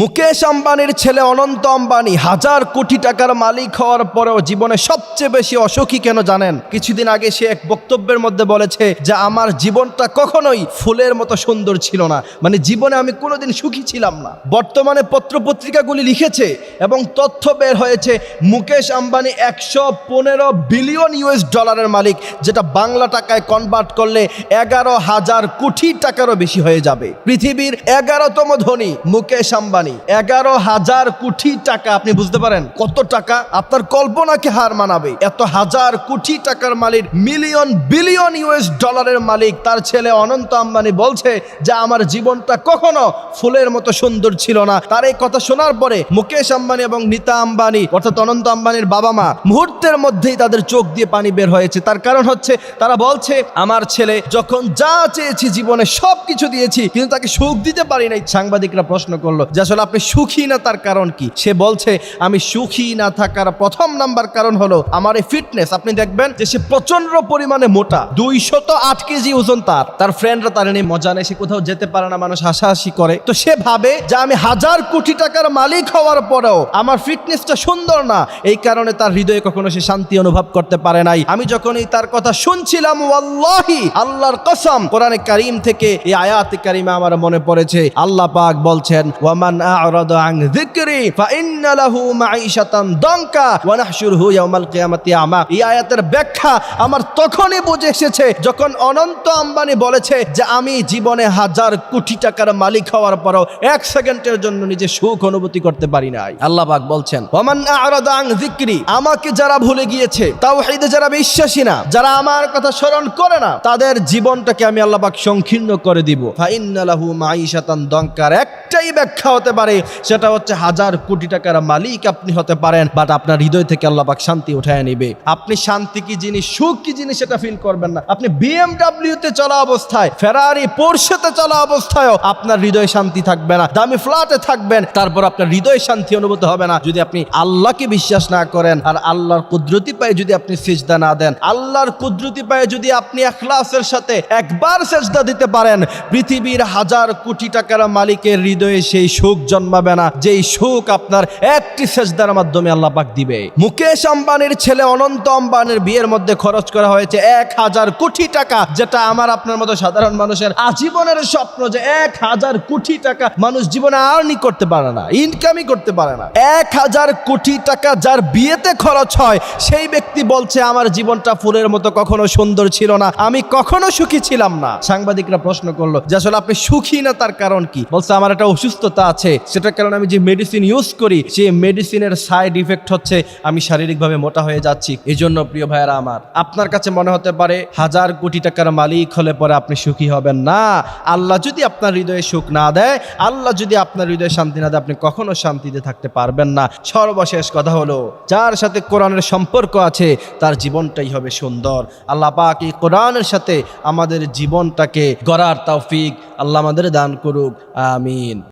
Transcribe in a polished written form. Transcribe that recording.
মুকেশ আম্বানির ছেলে অনন্ত আম্বানি হাজার কোটি টাকার মালিক হওয়ার পরেও জীবনে সবচেয়ে বেশি অসুখী কেন জানেন? কিছুদিন আগে সে এক বক্তব্যের মধ্যে বলেছে যে আমার জীবনটা কখনোই ফুলের মতো সুন্দর ছিল না, মানে জীবনে আমি কোনোদিন সুখী ছিলাম না। বর্তমানে পত্রপত্রিকাগুলি লিখেছে এবং তথ্য বের হয়েছে মুকেশ আম্বানি 115 বিলিয়ন ইউএস ডলারের মালিক, যেটা বাংলা টাকায় কনভার্ট করলে 11,000 কোটি টাকারও বেশি হয়ে যাবে। পৃথিবীর 11তম ধনী মুকেশ আম্বানি, 11,000 কোটি টাকা। আপনি বুঝতে পারেন কত টাকা? আপনার কল্পনাকে হার মানাবে। এত হাজার কোটি টাকার মালিক, মিলিয়ন বিলিয়ন ইউএস ডলারের মালিক, তার ছেলে অনন্ত আম্বানি বলছে যে আমার জীবনটা কখনো ফুলের মতো সুন্দর ছিল না। তার এই কথা শোনার পরে মুকেশ আম্বানি এবং নীতা আম্বানি অর্থাৎ অনন্ত আম্বানির বাবা মা মুহূর্তের মধ্যেই তাদের চোখ দিয়ে পানি বের হয়েছে। তার কারণ হচ্ছে তারা বলছে আমার ছেলে যখন যা চেয়েছি জীবনে সব কিছু দিয়েছি, কিন্তু তাকে সুখ দিতে পারি নাই। সাংবাদিকরা প্রশ্ন করলো যে আসলে আপনি সুখী না, তার কারণ কি? সে বলছে আমি সুখী না থাকার প্রথম নাম্বার কারণ হলো আমার এই ফিটনেস। আপনি দেখবেন যে সে প্রচন্ড পরিমাণে মোটা, 208 কেজি ওজন। তার ফ্রেন্ডরা তার নিয়ে মজা নেই, সে কোথাও যেতে পারে না, মানুষ হাসাহাসি করে। তো সে ভাবে যে আমি হাজার কোটি টাকার মালিক হওয়ার পরেও আমার ফিটনেসটা সুন্দর না, এই কারণে তার হৃদয়ে কখনো সে শান্তি অনুভব করতে পারে নাই। আমি যখনই তার কথা শুনছিলাম, ওয়াল্লাহি আল্লাহর কসম, কোরআনে কারীম থেকে এই আয়াতে কারিমা আমার মনে পড়েছে। আল্লাহ পাক বলছেন ওয়ামান আ'রাদা আন যিকরি ফাইন্না লাহু মাঈশাতান দানকা ওয়া নাহশুরুহু ইয়াওমাল কিয়ামাতি আমা। এই আয়াতের ব্যাখ্যা আমার তখনই বুঝে এসেছে যখন অনন্ত আম্বানি বলেছে যে আমি জীবনে হাজার কোটি টাকার মালিক হওয়ার পরও এক সেকেন্ডের জন্য নিজে সুখ অনুভূতি করতে পারি নাই। আল্লাহ পাক বলছেন ওয়ামান আ'রাদা আন যিকরি, আমাকে যারা ভুলে গিয়েছে, তাওহীদে যারা বিশ্বাসী না, যারা আমার কথা স্মরণ করে না, তাদের জীবনটাকে আমি আল্লাহ পাক সংকীর্ণ করে দিব। ফাইন্না লাহু মাঈশাতান দানকার একটাই ব্যাখ্যা হতে পারে, সেটা হচ্ছে হাজার কোটি টাকার মালিক আপনি হতে পারেন, বাট আপনার হৃদয় থেকে আল্লাহ পাক শান্তি উঠায় নেবে। আপনি শান্তি কি জিনিস, সুখ কি জিনিস সেটা ফিল করবেন না। আপনি বিএমডব্লিউতে চলা অবস্থায়, ফেরারি পোরশেতে চলা অবস্থায়ও আপনার হৃদয়ে শান্তি থাকবে না। দামি ফ্ল্যাটে থাকবেন, তারপর আপনার হৃদয়ে শান্তি অনুভূত হবে না যদি আপনি আল্লাহকে বিশ্বাস না করেন আর আল্লাহর কুদরতি পায়ে যদি আপনি সিজদা না দেন। আল্লাহর কুদরতি পায়ে যদি আপনি ইখলাসের সাথে একবার সিজদা দিতে পারেন, পৃথিবীর হাজার কোটি টাকার মালিকের হৃদয়ে সেই সুখ জন্মাবে না যেই সুখ আপনার একটি সিজদার মাধ্যমে আল্লাহ পাক দিবে। মুকেশ আম্বানির ছেলে অনন্ত আম্বানির বিয়ের মধ্যে খরচ করা হয়েছে 1,000 কোটি টাকা, যেটা আমার আপনার মতো সাধারণ মানুষের আজীবনের স্বপ্ন যে 1,000 কোটি টাকা মানুষ জীবনে আর্নই করতে পারে না, ইনকামই করতে পারে না। 1,000 কোটি টাকা যার বিয়েতে খরচ হয়, সেই ব্যক্তি বলছে আমার জীবনটা ফুলের মতো কখনো সুন্দর ছিল না, আমি কখনো সুখী ছিলাম না। সাংবাদিকরা প্রশ্ন করলো যে আসলে আপনি সুখী না, তার কারণ কি? বলছে আমার একটা অসুস্থতা আছে, সেটার কারণে আমি যে মেডিসিন ইউজ করি, সেই মেডিসিনের সাইড ইফেক্ট হচ্ছে আমি শারীরিকভাবে মোটা হয়ে যাচ্ছি। এই জন্য প্রিয় ভাইয়েরা আমার, আপনার কাছে মনে হতে পারে হাজার কোটি টাকার মালিক হলে পরে আপনি সুখী হবেন না। আল্লাহ যদি আপনার হৃদয়ে সুখ না দেয়, আল্লাহ যদি আপনার হৃদয়ে শান্তি না দেয়, আপনি কখনো শান্তিতে থাকতে পারবেন না। সর্বশেষ কথা হলো, যার সাথে কোরআনের সম্পর্ক আছে তার জীবনটাই হবে সুন্দর। আল্লাহ পাক এই কোরআনের সাথে আমাদের জীবনটাকে গড়ার তৌফিক আল্লাহ আমাদের দান করুক, আমিন।